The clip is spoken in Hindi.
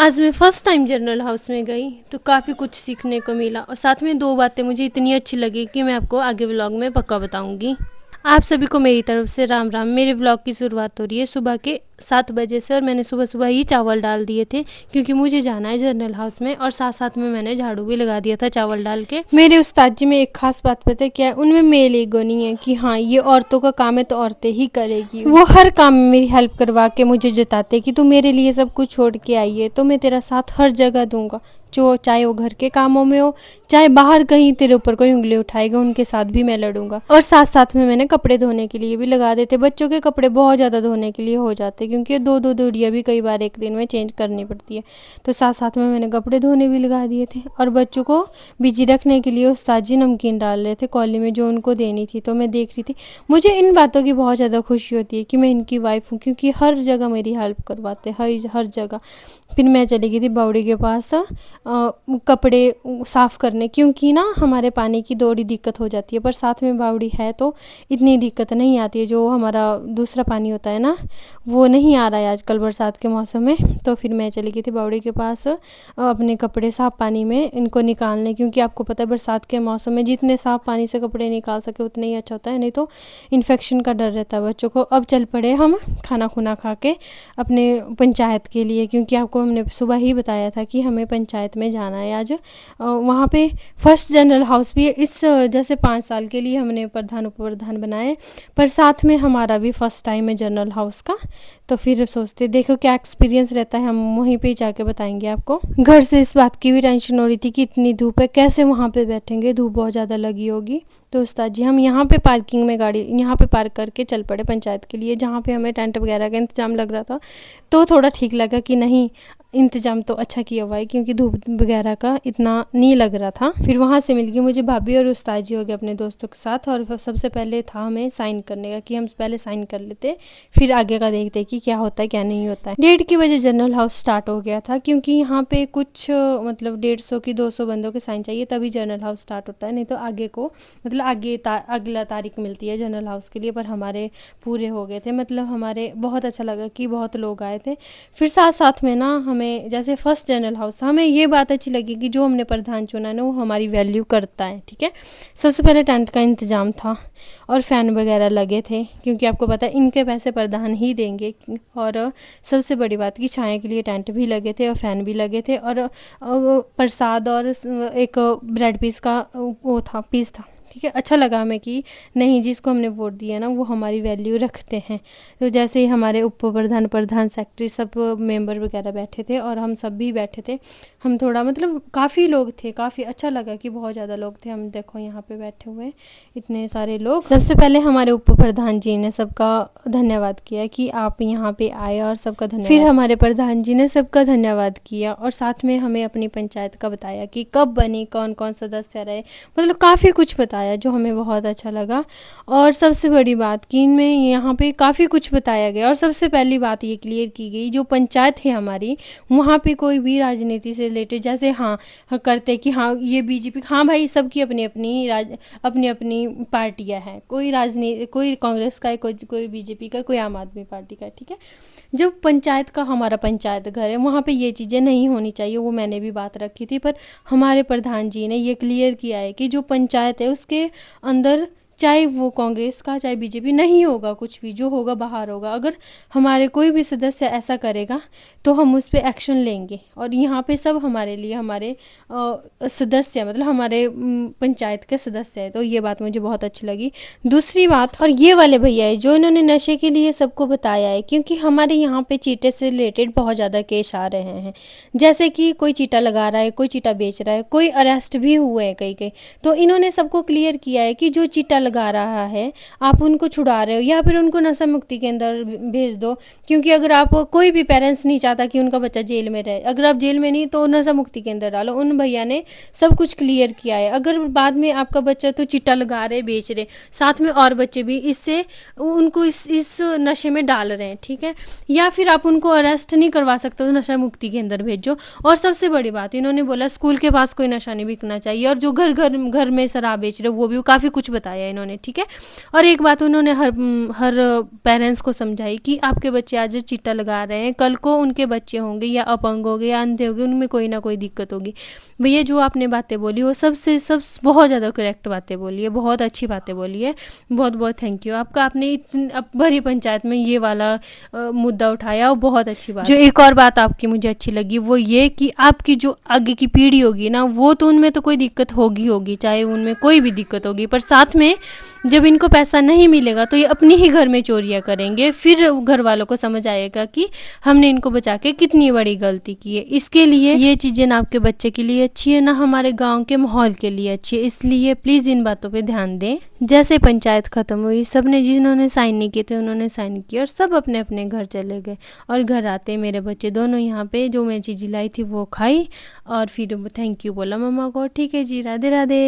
आज मैं फ़र्स्ट टाइम जनरल हाउस में गई तो काफ़ी कुछ सीखने को मिला और साथ में 2 बातें मुझे इतनी अच्छी लगी कि मैं आपको आगे व्लॉग में पक्का बताऊँगी। आप सभी को मेरी तरफ से राम राम। मेरे व्लॉग की शुरुआत हो रही है सुबह के 7 बजे से और मैंने सुबह-सुबह ही चावल डाल दिए थे क्योंकि मुझे जाना है जनरल हाउस में और साथ-साथ में मैंने झाड़ू भी लगा दिया था चावल डाल के। मेरे उस्ताद जी में एक ख़ास बात पता है क्या है? उनमें मेल ईगो नहीं है कि हाँ, ये औरतों का काम है तो औरतें ही करेगी। वो हर काम में मेरी हेल्प करवा के मुझे जताते कि तू मेरे लिए सब कुछ छोड़ के आई है तो मैं तेरा साथ हर जगह दूँगा। जो चाहे वो घर के कामों में हो, चाहे बाहर कहीं तेरे ऊपर कोई उँगली उठाएगा उनके साथ भी मैं लड़ूंगा। और साथ-साथ में मैंने कपड़े धोने के लिए भी लगा देते। बच्चों के कपड़े बहुत ज़्यादा धोने के लिए हो जाते क्योंकि 2-2 जोड़ियाँ भी कई बार एक दिन में चेंज करनी पड़ती है। तो साथ-साथ में मैंने कपड़े धोने भी लगा दिए थे और बच्चों को बिज़ी रखने के लिए उस्ताद जी नमकीन डाल रहे थे कॉली में जो उनको देनी थी, तो मैं देख रही थी। मुझे इन बातों की बहुत ज़्यादा खुशी होती है कि मैं इनकी वाइफ़ हूँ क्योंकि हर जगह मेरी हेल्प करवाते, हर जगह। फिर मैं चली गई थी बावड़ी के पास कपड़े साफ़ करने क्योंकि ना हमारे पानी की थोड़ी दिक्कत हो जाती है, पर साथ में बावड़ी है तो इतनी दिक्कत नहीं आती है। जो हमारा दूसरा पानी होता है ना, वो नहीं आ रहा है आजकल बरसात के मौसम में। तो फिर मैं चली गई थी बावड़ी के पास अपने कपड़े साफ़ पानी में इनको निकालने, क्योंकि आपको पता है बरसात के मौसम में जितने साफ़ पानी से कपड़े निकाल सके उतने ही अच्छा होता है, नहीं तो इन्फेक्शन का डर रहता है बच्चों को। अब चल पड़े हम खाना खुना खा के अपने पंचायत के लिए, क्योंकि आपको हमने सुबह ही बताया था कि हमें पंचायत में जाना है आज। वहाँ पे फर्स्ट जनरल हाउस भी है। इस जैसे 5 साल के लिए हमने प्रधान उप प्रधान बनाए, पर साथ में हमारा भी फर्स्ट टाइम है जनरल हाउस का। तो फिर सोचते देखो क्या एक्सपीरियंस रहता है, हम वहीं पे जाके बताएंगे आपको। घर से इस बात की भी टेंशन हो रही थी कि इतनी धूप है कैसे वहाँ पे बैठेंगे, धूप बहुत ज़्यादा लगी होगी। तो उस्ताद जी हम यहाँ पे पार्किंग में गाड़ी यहाँ पे पार्क करके चल पड़े पंचायत के लिए, जहाँ पे हमें टेंट वगैरह का इंतज़ाम लग रहा था। तो थोड़ा ठीक लगा कि नहीं, इंतज़ाम तो अच्छा किया हुआ है क्योंकि धूप वगैरह का इतना नहीं लग रहा था। फिर वहाँ से मिल गई मुझे भाभी और उस्ताद जी हो गए अपने दोस्तों के साथ, और सबसे पहले था हमें साइन करने का कि हम पहले साइन कर लेते, फिर आगे का देखते कि क्या होता है क्या नहीं होता है। 1:30 बजे जनरल हाउस स्टार्ट हो गया था क्योंकि यहाँ पे कुछ मतलब 150 की 200 बंदों के साइन चाहिए तभी जनरल हाउस स्टार्ट होता है, नहीं तो आगे को मतलब अगला तारीख मिलती है जनरल हाउस के लिए। पर हमारे पूरे हो गए थे, मतलब हमारे बहुत अच्छा लगा कि बहुत लोग आए थे। फिर साथ साथ में ना हमें जैसे फर्स्ट जनरल हाउस था, हमें ये बात अच्छी लगी कि जो हमने प्रधान चुना है ना वो हमारी वैल्यू करता है, ठीक है। सबसे पहले टेंट का इंतज़ाम था और फ़ैन वगैरह लगे थे क्योंकि आपको पता है इनके पैसे प्रधान ही देंगे। और सबसे बड़ी बात कि छाया के लिए टेंट भी लगे थे और फ़ैन भी लगे थे, और प्रसाद और एक ब्रेड पीस का वो था पीस था, ठीक है। अच्छा लगा हमें कि नहीं, जिसको हमने वोट दिया ना वो हमारी वैल्यू रखते हैं। तो जैसे ही हमारे उप प्रधान प्रधान सेक्रेटरी सब मेंबर वगैरह बैठे थे और हम सब भी बैठे थे, हम थोड़ा मतलब काफ़ी लोग थे, काफ़ी अच्छा लगा कि बहुत ज़्यादा लोग थे। हम देखो यहाँ पे बैठे हुए इतने सारे लोग। सबसे पहले हमारे उप प्रधान जी ने सबका धन्यवाद किया कि आप यहाँ पे आए और सबका धन्यवाद। फिर हमारे प्रधान जी ने सबका धन्यवाद किया और साथ में हमें अपनी पंचायत का बताया कि कब बनी, कौन कौन सदस्य रहे, मतलब काफ़ी कुछ बताया जो हमें बहुत अच्छा लगा। और सबसे बड़ी बात कि इनमें यहाँ पे काफ़ी कुछ बताया गया और सबसे पहली बात ये क्लियर की गई, जो पंचायत है हमारी वहाँ पे कोई भी राजनीति से रिलेटेड जैसे हाँ करते कि हाँ ये बीजेपी, हाँ भाई सबकी अपनी अपनी अपनी पार्टियाँ हैं, कोई राजनीति, कोई कांग्रेस का है, कोई बीजेपी का, कोई आम आदमी पार्टी का है, ठीक है। जो पंचायत का हमारा पंचायत घर है वहाँ पे ये चीज़ें नहीं होनी चाहिए, वो मैंने भी बात रखी थी। पर हमारे प्रधान जी ने ये क्लियर किया है कि जो पंचायत है उसके अंदर चाहे वो कांग्रेस का चाहे बीजेपी नहीं होगा, कुछ भी जो होगा बाहर होगा। अगर हमारे कोई भी सदस्य ऐसा करेगा तो हम उस पर एक्शन लेंगे। और यहाँ पे सब हमारे लिए हमारे सदस्य मतलब हमारे पंचायत के सदस्य है, तो ये बात मुझे बहुत अच्छी लगी। दूसरी बात, और ये वाले भैया है जो इन्होंने नशे के लिए सबको बताया है, क्योंकि हमारे यहाँ पे चीटे से रिलेटेड बहुत ज़्यादा केस आ रहे हैं, जैसे कि कोई चीटा लगा रहा है, कोई चीटा बेच रहा है, कोई अरेस्ट भी हुए हैं कई। तो इन्होंने सबको क्लियर किया है कि जो चीटा लगा रहा है आप उनको छुड़ा रहे हो या फिर उनको नशा मुक्ति के अंदर भेज दो, क्योंकि अगर आप कोई भी पेरेंट्स नहीं चाहता कि उनका बच्चा जेल में रहे, अगर आप जेल में नहीं तो नशा मुक्ति के अंदर डालो। उन भैया ने सब कुछ क्लियर किया है। अगर बाद में आपका बच्चा तो चिट्टा लगा रहे, बेच रहे, साथ में और बच्चे भी इससे उनको इस नशे में डाल रहे हैं, ठीक है, या फिर आप उनको अरेस्ट नहीं करवा सकते तो नशा मुक्ति के अंदर भेजो। और सबसे बड़ी बात इन्होंने बोला स्कूल के पास कोई नशा नहीं बिकना चाहिए, और जो घर में शराब बेच रहे वो भी काफ़ी कुछ बताया इन्होंने, ठीक है। और एक बात उन्होंने हर पेरेंट्स को समझाई कि आपके बच्चे आज चिट्टा लगा रहे हैं, कल को उनके बच्चे होंगे या अपंग होंगे या अंधे होंगे, उनमें कोई ना कोई दिक्कत होगी। भैया जो आपने बातें बोली वो सब बहुत ज़्यादा करेक्ट बातें बोली है, बहुत अच्छी बातें बोली है। बहुत बहुत थैंक यू आपका, आपने इतनी भरी पंचायत में ये वाला मुद्दा उठाया, और बहुत अच्छी बात। जो एक और बात आपकी मुझे अच्छी लगी वो ये कि आपकी जो आगे की पीढ़ी होगी ना, वो तो उनमें तो कोई दिक्कत होगी, चाहे उनमें कोई भी दिक्कत होगी, पर साथ में जब इनको पैसा नहीं मिलेगा तो ये अपने ही घर में चोरियां करेंगे, फिर घर वालों को समझ आएगा कि हमने इनको बचा के कितनी बड़ी गलती की है। इसके लिए ये चीज़ें ना आपके बच्चे के लिए अच्छी है, ना हमारे गांव के माहौल के लिए अच्छी है, इसलिए प्लीज़ इन बातों पे ध्यान दें। जैसे पंचायत ख़त्म हुई, सब ने जिन्होंने साइन नहीं किए थे उन्होंने साइन किए और सब अपने अपने घर चले गए। और घर आते मेरे बच्चे दोनों यहाँ पे जो मैं चीज़ लाई थी वो खाई और फिर थैंक यू बोला मम्मा को। ठीक है जी, राधे राधे।